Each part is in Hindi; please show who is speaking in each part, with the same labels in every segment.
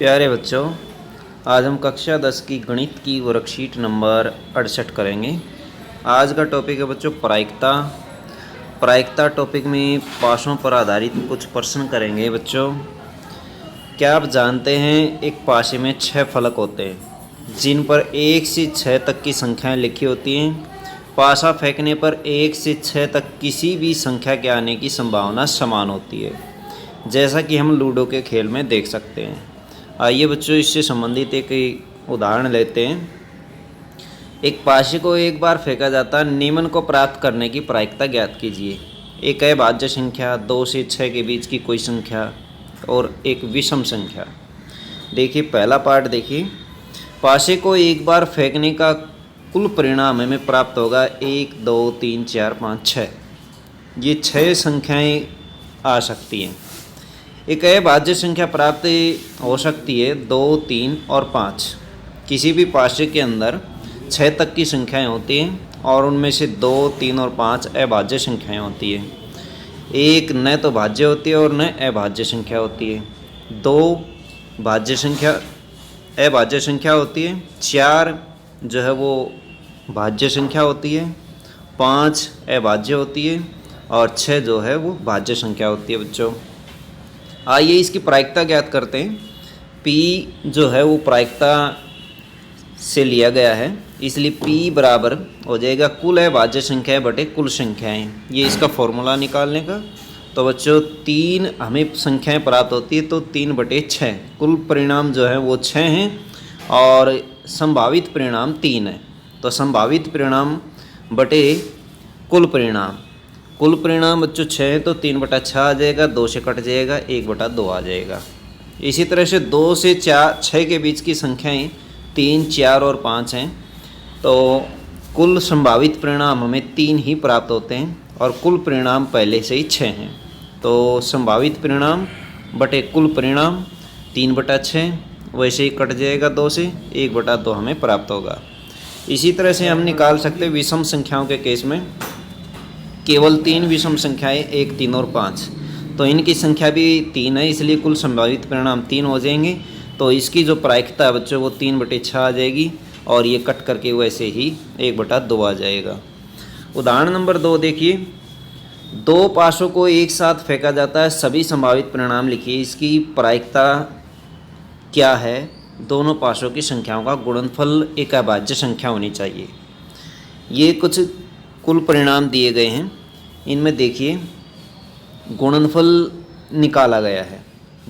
Speaker 1: प्यारे बच्चों, आज हम कक्षा 10 की गणित की वर्कशीट नंबर 68 करेंगे। आज का टॉपिक है बच्चों प्रायिकता। प्रायिकता टॉपिक में पासों पर आधारित कुछ प्रश्न करेंगे बच्चों। क्या आप जानते हैं एक पासे में 6 फलक होते हैं जिन पर 1 से 6 तक की संख्याएं लिखी होती हैं। पासा फेंकने पर 1 से 6 तक किसी भी संख्या के आने की संभावना समान होती है, जैसा कि हम लूडो के खेल में देख सकते हैं। आइए बच्चों, इससे संबंधित एक उदाहरण लेते हैं। एक पासे को एक बार फेंका जाता है, निम्न को प्राप्त करने की प्रायिकता ज्ञात कीजिए। एक है भाज्य संख्या, 2 से 6 के बीच की कोई संख्या और एक विषम संख्या। देखिए पहला पार्ट देखिए, पासे को एक बार फेंकने का कुल परिणाम हमें प्राप्त होगा 1, 2, 3, 4, 5, 6। ये 6 संख्याएं आ सकती हैं। एक अभाज्य संख्या प्राप्त हो सकती है 2, 3 और 5। किसी भी पासे के अंदर 6 तक की संख्याएं होती हैं और उनमें से 2, 3 और 5 अभाज्य संख्याएं होती हैं। एक न तो भाज्य होती है और न अभाज्य संख्या होती है। 2 भाज्य संख्या अभाज्य संख्या होती है, 4 जो है वो भाज्य संख्या होती है, 5 अभाज्य होती है और 6 जो है वो भाज्य संख्या होती है बच्चों। आइए इसकी प्रायिकता ज्ञात करते हैं। P जो है वो प्रायिकता से लिया गया है, इसलिए P बराबर हो जाएगा कुल अभाज्य संख्याएं बटे कुल संख्याएं। ये इसका फॉर्मूला निकालने का। तो बच्चों 3 हमें संख्याएं प्राप्त होती है, तो 3/6 कुल परिणाम जो है वो 6 हैं और संभावित परिणाम 3 है। तो संभावित परिणाम बटे कुल परिणाम, कुल परिणाम बच्चों 6 है तो 3/6 आ जाएगा, 2 से कट जाएगा, 1/2 आ जाएगा। इसी तरह से 2 से 6 के बीच की संख्याएं 3, 4 और 5 हैं। तो कुल संभावित परिणाम हमें 3 ही प्राप्त होते हैं और कुल परिणाम पहले से ही 6 हैं। तो संभावित परिणाम बटे कुल परिणाम 3/6, वैसे ही कट जाएगा 2 से, 1/2 हमें प्राप्त होगा। इसी तरह से हम निकाल सकते हैं विषम संख्याओं के केस में। केवल 3 विषम संख्याएं 1, 3 और 5, तो इनकी संख्या भी 3 है, इसलिए कुल संभावित परिणाम 3 हो जाएंगे। तो इसकी जो प्रायिकता है बच्चों वो 3/6 आ जाएगी और ये कट करके वैसे ही 1/2 आ जाएगा। उदाहरण नंबर 2 देखिए, 2 पासों को एक साथ फेंका जाता है, सभी संभावित परिणाम लिखिए। इसकी प्रायिकता क्या है? दोनों पासों की संख्याओं का गुणनफल एक अभाज्य संख्या होनी चाहिए। ये कुछ कुल परिणाम दिए गए हैं, इनमें देखिए गुणनफल निकाला गया है।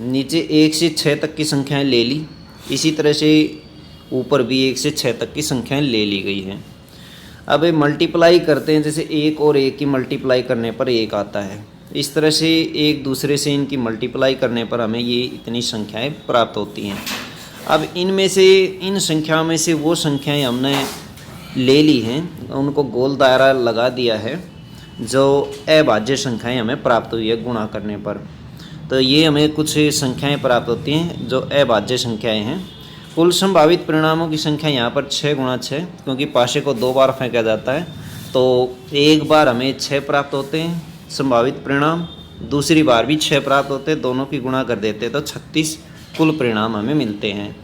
Speaker 1: नीचे 1 से 6 तक की संख्याएं ले ली, इसी तरह से ऊपर भी 1 से 6 तक की संख्याएं ले ली गई हैं। अब मल्टीप्लाई करते हैं, जैसे 1 और 1 की मल्टीप्लाई करने पर 1 आता है। इस तरह से एक दूसरे से इनकी मल्टीप्लाई करने पर हमें ये इतनी संख्याएं प्राप्त होती हैं। अब इनमें से इन संख्याओं में से वो संख्याएं हमने ले ली हैं, उनको गोल दायरा लगा दिया है जो अभाज्य संख्याएं हमें प्राप्त हुई है गुणा करने पर। तो ये हमें कुछ संख्याएं प्राप्त होती हैं जो अभाज्य संख्याएं हैं। कुल संभावित परिणामों की संख्या यहाँ पर 6 × 6, क्योंकि पासे को 2 बार फेंका जाता है तो एक बार हमें 6 प्राप्त होते हैं संभावित परिणाम, दूसरी बार भी 6 प्राप्त होते हैं, दोनों की गुणा कर देते हैं तो 36 कुल परिणाम हमें मिलते हैं।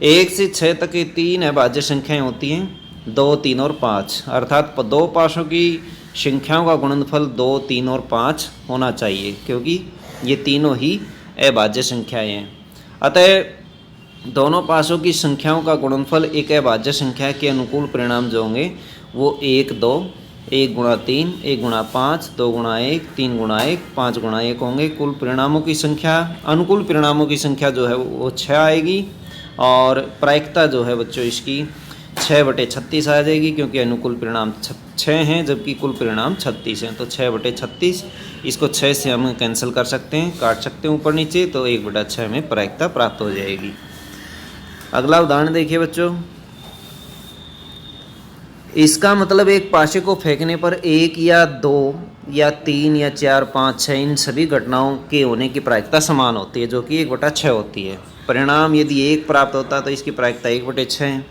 Speaker 1: 1 से 6 तक की 3 अभाज्य संख्याएँ होती हैं, 2, 3 और 5, अर्थात 2 पासों की संख्याओं का गुणनफल 2, 3 और 5 होना चाहिए, क्योंकि ये तीनों ही अभाज्य संख्याएं हैं। अतः दोनों पासों की संख्याओं का गुणनफल एक अभाज्य संख्या के अनुकूल परिणाम जो होंगे वो 1, 2, 1 × 3, 1 × 5, 2 × 1, 3 × 1, 5 × 1 होंगे। कुल परिणामों की संख्या, अनुकूल परिणामों की संख्या जो है वो 6 आएगी और प्रायिकता जो है बच्चों इसकी 6/36 आ जाएगी, क्योंकि अनुकूल परिणाम 6 हैं जबकि कुल परिणाम 36 हैं। तो 6/36, इसको 6 से हम कैंसिल कर सकते हैं, काट सकते हैं ऊपर नीचे, तो 1/6 में प्रायिकता प्राप्त हो जाएगी। अगला उदाहरण देखिए बच्चों, इसका मतलब एक पासे को फेंकने पर 1 या 2 या 3 या 4, 5, 6 इन सभी घटनाओं के होने की प्रायिकता समान होती है, जो कि 1/6 होती है। परिणाम यदि 1 प्राप्त होता है तो इसकी प्रायिकता 1/6 है।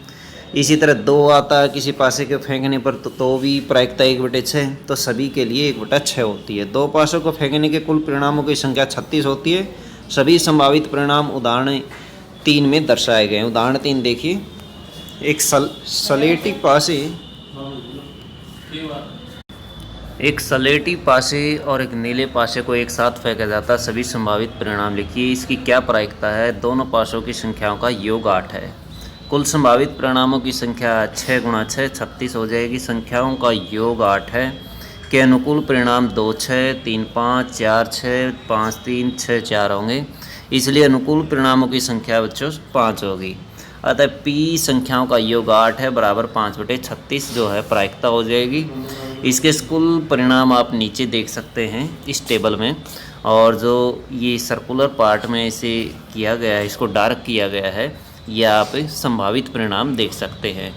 Speaker 1: इसी तरह 2 आता है किसी पासे के फेंकने पर तो भी प्रायिकता 1/6, तो सभी के लिए 1/6 होती है। 2 पासों को फेंकने के कुल परिणामों की संख्या 36 होती है। सभी संभावित परिणाम उदाहरण 3 में दर्शाए गए हैं। उदाहरण 3 देखिए, एक सलेटी पासे और एक नीले पासे को एक साथ फेंका जाता है, सभी संभावित परिणाम लिखिए। इसकी क्या प्रायिकता है? दोनों पासों की संख्याओं का योग 8 है। कुल संभावित परिणामों की संख्या 6 × 6 36 हो जाएगी। संख्याओं का योग 8 है। के अनुकूल परिणाम 2 6 3 5 4 6 5 3 6 4 होंगे, इसलिए अनुकूल परिणामों की संख्या बच्चों 5 होगी। अतः P संख्याओं का योग 8 है बराबर 5/36 जो है प्रायिकता हो जाएगी। इसके कुल परिणाम आप नीचे देख सकते हैं इस टेबल में, और जो ये सर्कुलर पार्ट में इसे किया गया है, इसको डार्क किया गया है, यह आप संभावित परिणाम देख सकते हैं।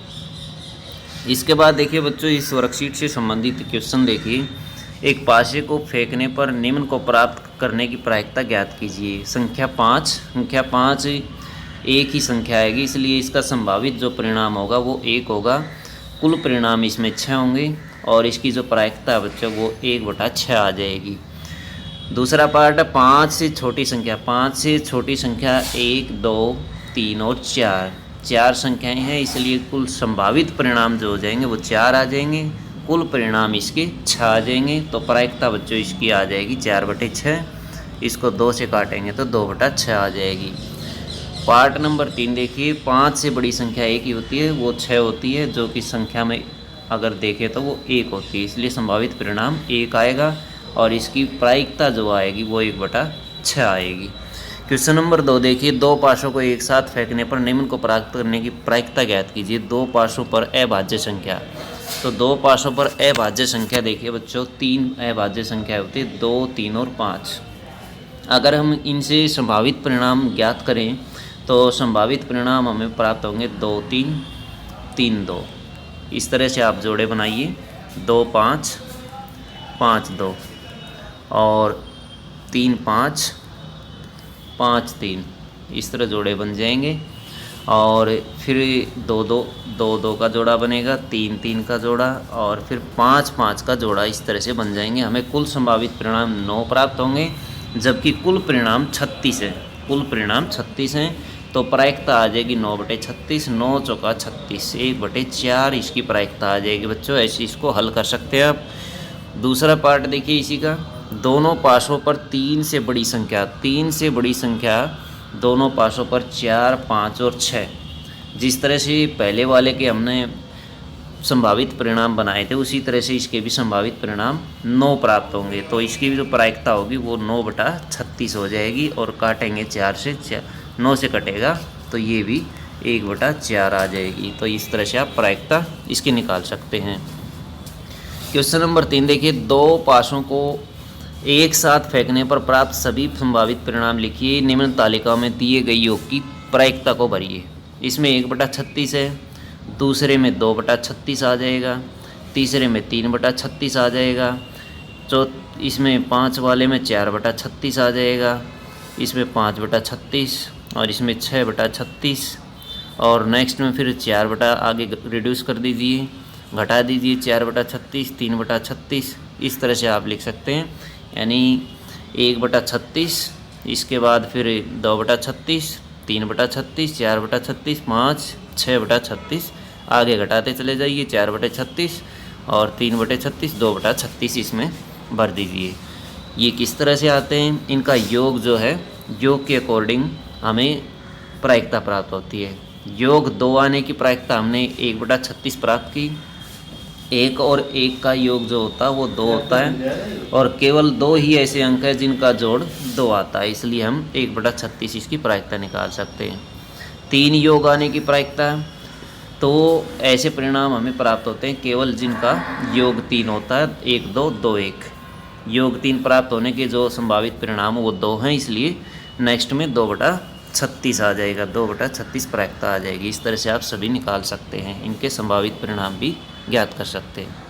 Speaker 1: इसके बाद देखिए बच्चों, इस वर्कशीट से संबंधित क्वेश्चन देखिए। एक पासे को फेंकने पर निम्न को प्राप्त करने की प्रायिकता ज्ञात कीजिए। संख्या 5 एक ही संख्या आएगी, इसलिए इसका संभावित जो परिणाम होगा वो 1 होगा। कुल परिणाम इसमें 6 होंगे और इसकी जो प्रायिकता बच्चों वो 1/6 आ जाएगी। दूसरा पार्ट है 5 से छोटी संख्या। 5 से छोटी संख्या 1 2 3 और 4 संख्याएं हैं, इसलिए कुल संभावित परिणाम जो हो जाएंगे वो 4 आ जाएंगे। कुल परिणाम इसके 6 आ जाएंगे। तो प्रायिकता बच्चों इसकी आ जाएगी 4/6। इसको 2 से काटेंगे तो 2/6 आ जाएगी। पार्ट नंबर 3 देखिए, 5 से बड़ी संख्या 1 ही होती है, वो 6 होती है, जो कि संख्या में अगर देखें तो वो 1 होती है, इसलिए संभावित परिणाम 1 आएगा और इसकी प्रायिकता जो आएगी वो 1/6 आएगी। क्वेश्चन नंबर 2 देखिए, 2 पासों को एक साथ फेंकने पर निम्न को प्राप्त करने की प्रायिकता ज्ञात कीजिए। 2 पासों पर अभाज्य संख्या। तो 2 पासों पर अभाज्य संख्या देखिए बच्चों, 3 अभाज्य संख्या होती है, 2 3 और 5। अगर हम इनसे संभावित परिणाम ज्ञात करें तो संभावित परिणाम हमें प्राप्त होंगे 2 3 3 2। इस तरह से आप जोड़े बनाइए, 2 5 5 2 और 3 5 5 3, इस तरह जोड़े बन जाएंगे। और फिर 2 2 2 2 का जोड़ा बनेगा, 3 3 का जोड़ा और फिर 5 5 का जोड़ा, इस तरह से बन जाएंगे। हमें कुल संभावित परिणाम 9 प्राप्त होंगे, जबकि कुल परिणाम 36 है। कुल परिणाम 36 हैं, तो प्रायिकता आ जाएगी 9/36। 9 चौका 36, 1/4 इसकी प्रायिकता आ जाएगी बच्चों। ऐसे इसको हल कर सकते हैं आप। दूसरा पार्ट देखिए इसी का, दोनों पासों पर 3 से बड़ी संख्या दोनों पासों पर 4 5 और 6। जिस तरह से पहले वाले के हमने संभावित परिणाम बनाए थे, उसी तरह से इसके भी संभावित परिणाम 9 प्राप्त होंगे। तो इसकी भी जो प्रायिकता होगी वो 9/36 हो जाएगी, और काटेंगे 4 से 9 से कटेगा तो ये भी 1/4 आ जाएगी। तो इस तरह से आप प्रायिकता इसकी निकाल सकते हैं। क्वेश्चन नंबर 3 देखिए, 2 पासों को एक साथ फेंकने पर प्राप्त सभी संभावित परिणाम लिखिए। निम्न तालिका में दिए गए योग की प्रायिकता को भरिए। इसमें 1/36 है, दूसरे में 2/36 आ जाएगा, तीसरे में 3/36 आ जाएगा, इसमें 5 वाले में 4/36 आ जाएगा, इसमें 5/36 और इसमें 6/36, और नेक्स्ट में फिर 4 आगे रिड्यूस कर दीजिए, घटा दीजिए, 4/36 3/36, इस तरह से आप लिख सकते हैं। यानी 1/36, इसके बाद फिर 2/36 3/36 4/36 5 6/36, आगे घटाते चले जाइए, 4/36 और 3/36 2/36 इसमें भर दीजिए। ये किस तरह से आते हैं, इनका योग जो है, योग के अकॉर्डिंग हमें प्रायिकता प्राप्त होती है। योग 2 आने की प्रायिकता हमने 1/36 प्राप्त की। 1 और 1 का योग जो होता है वो 2 होता है, और केवल 2 ही ऐसे अंक हैं जिनका जोड़ 2 आता है, इसलिए हम 1/36 इसकी प्रायिकता निकाल सकते हैं। 3 योग आने की प्रायिकता, तो ऐसे परिणाम हमें प्राप्त होते हैं केवल जिनका योग 3 होता है, 1 2 2 1। योग 3 प्राप्त होने के जो संभावित परिणाम वो 2 हैं, इसलिए नेक्स्ट में 2/36 आ जाएगा, 2/36 प्रायिकता आ जाएगी। इस तरह से आप सभी निकाल सकते हैं, इनके संभावित परिणाम भी ज्ञात कर सकते हैं।